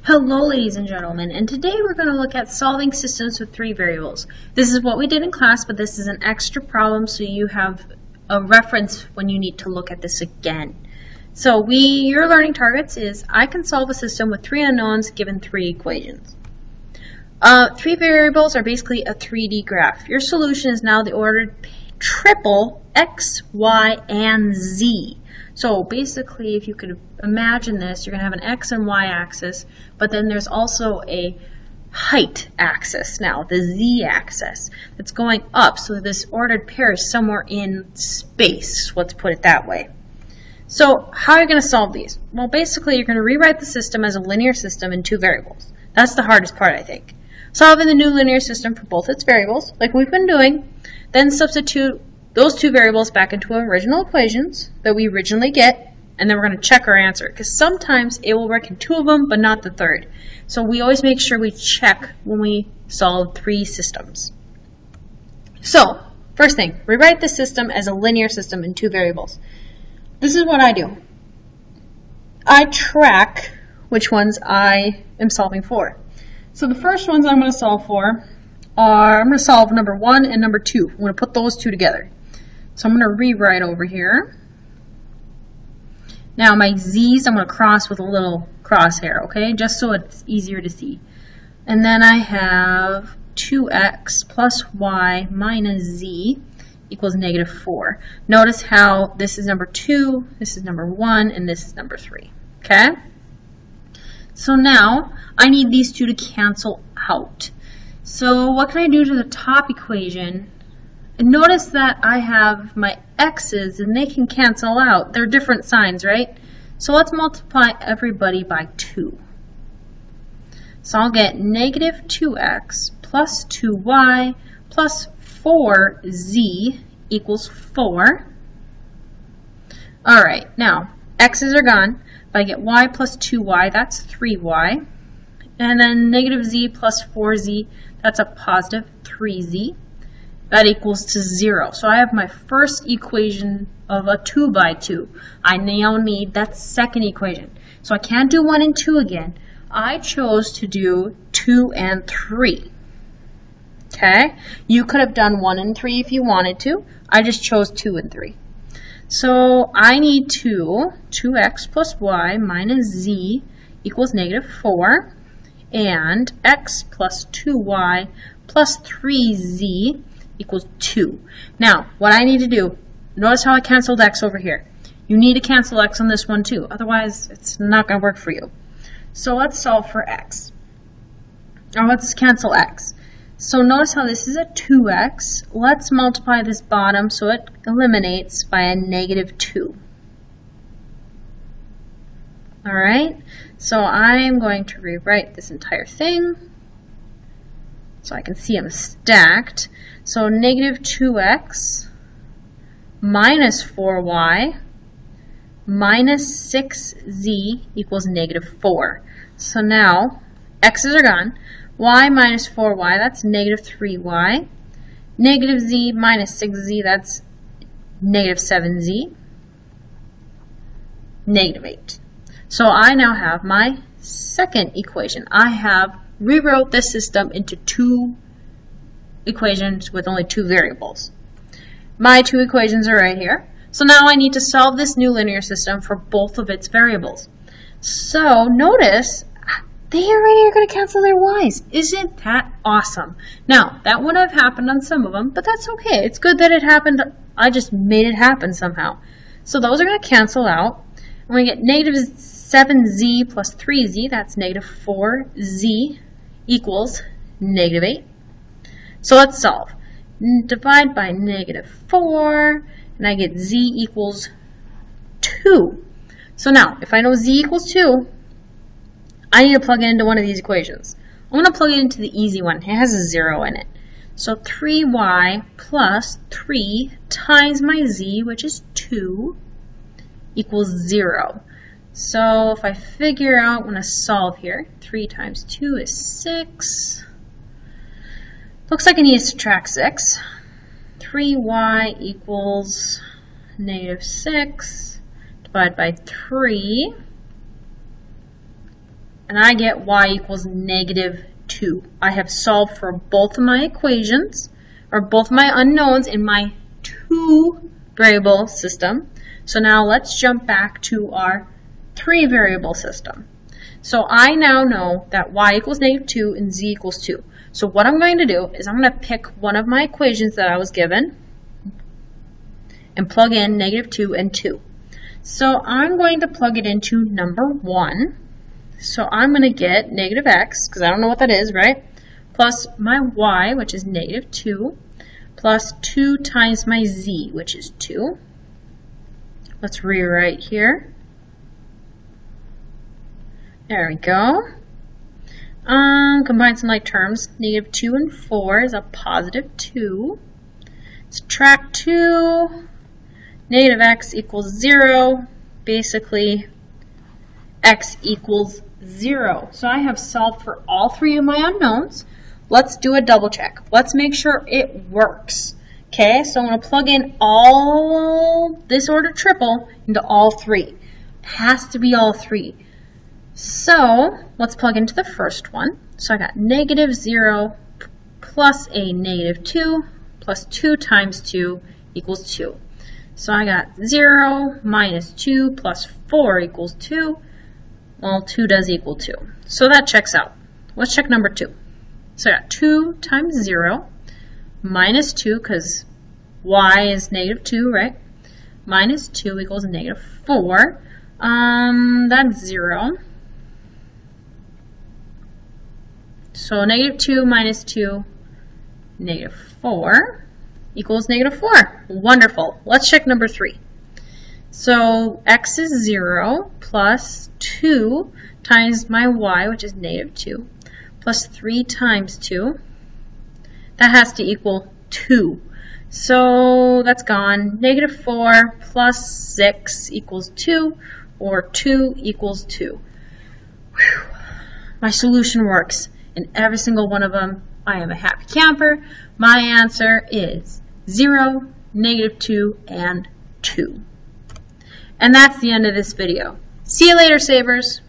Hello ladies and gentlemen, and today we're going to look at solving systems with three variables. This is what we did in class, but this is an extra problem so you have a reference when you need to look at this again. So your learning targets is I can solve a system with three unknowns given three equations. Three variables are basically a 3D graph. Your solution is now the ordered triple x, y, and z. So basically, if you could imagine this, you're going to have an x and y axis, but then there's also a height axis now, the z axis, that's going up. So this ordered pair is somewhere in space, let's put it that way. So how are you going to solve these? Well, basically, you're going to rewrite the system as a linear system in two variables. That's the hardest part, I think. Solving the new linear system for both its variables, like we've been doing, then substitute those two variables back into original equations that we originally get, and then we're going to check our answer, because sometimes it will work in two of them, but not the third. So we always make sure we check when we solve three systems. So, first thing, rewrite the system as a linear system in two variables. This is what I do. I track which ones I am solving for. So the first ones I'm going to solve for are, I'm going to solve number 1 and number 2. I'm going to put those two together. So I'm going to rewrite over here. Now my z's I'm going to cross with a little crosshair, okay, just so it's easier to see. And then I have 2x plus y minus z equals negative 4. Notice how this is number 2, this is number 1, and this is number 3, okay? So now I need these two to cancel out. So what can I do to the top equation? And notice that I have my x's and they can cancel out. They're different signs, right? So let's multiply everybody by 2. So I'll get negative 2x plus 2y plus 4z equals 4. Alright, now x's are gone. If I get y plus 2y, that's 3y. And then negative z plus 4z, that's a positive 3z. That equals to 0. So I have my first equation of a 2 by 2. I now need that second equation. So I can't do 1 and 2 again. I chose to do 2 and 3. Okay? You could have done 1 and 3 if you wanted to. I just chose 2 and 3. So I need 2x plus y minus z equals negative 4. And x plus 2y plus 3z equals 2. Now, what I need to do, notice how I canceled x over here. You need to cancel x on this one too, otherwise it's not going to work for you. So let's solve for x. Or let's cancel x. So notice how this is a 2x. Let's multiply this bottom so it eliminates by a negative 2. Alright, so I'm going to rewrite this entire thing so I can see them stacked. So negative 2x minus 4y minus 6z equals negative 4. So now x's are gone. Y minus 4y, that's negative 3y. Negative z minus 6z, that's negative 7z. Negative 8. So I now have my second equation. I have rewrote this system into two equations with only two variables. My two equations are right here. So now I need to solve this new linear system for both of its variables. So notice they already are going to cancel their y's. Isn't that awesome? Now, that would have happened on some of them, but that's okay. It's good that it happened. I just made it happen somehow. So those are going to cancel out. And we get negative 7z plus 3z, that's negative 4z equals negative 8. So let's solve. Divide by negative 4, and I get z equals 2. So now, if I know z equals 2, I need to plug it into one of these equations. I'm going to plug it into the easy one. It has a 0 in it. So 3y plus 3 times my z, which is 2, equals 0. So if I figure out, I'm going to solve here. 3 times 2 is 6. Looks like I need to subtract 6. 3y equals negative 6. Divide by 3. and I get y equals -2. I have solved for both of my equations, or both my unknowns in my 2-variable system. So now let's jump back to our 3-variable system. So I now know that y equals -2 and z equals 2. So what I'm going to do is I'm going to pick one of my equations that I was given and plug in -2 and 2. So I'm going to plug it into number 1. So I'm going to get -x, because I don't know what that is, right? Plus my y, which is -2, plus 2 times my z, which is 2. Let's rewrite here. There we go. Combine some like terms. -2 and 4 is a +2. Subtract 2. -x equals 0. Basically, x equals 0. So I have solved for all 3 of my unknowns. Let's do a double check. Let's make sure it works. Okay, so I'm going to plug in all this order triple into all 3. Has to be all 3. So let's plug into the first one. So I got -0 plus a -2 plus 2 times 2 equals 2. So I got 0 minus 2 plus 4 equals 2. Well, 2 does equal 2. So that checks out. Let's check number 2. So I got 2 times 0 minus 2, because y is -2, right? Minus 2 equals -4. That's 0. So -2 minus 2, -4 equals -4. Wonderful. Let's check number 3. So x is 0 plus 2 times my y, which is -2, plus 3 times 2. That has to equal 2. So that's gone. -4 plus 6 equals 2, or 2 equals 2. Whew. My solution works. In every single one of them, I am a happy camper. My answer is 0, -2, and 2. And that's the end of this video. See you later, Savers.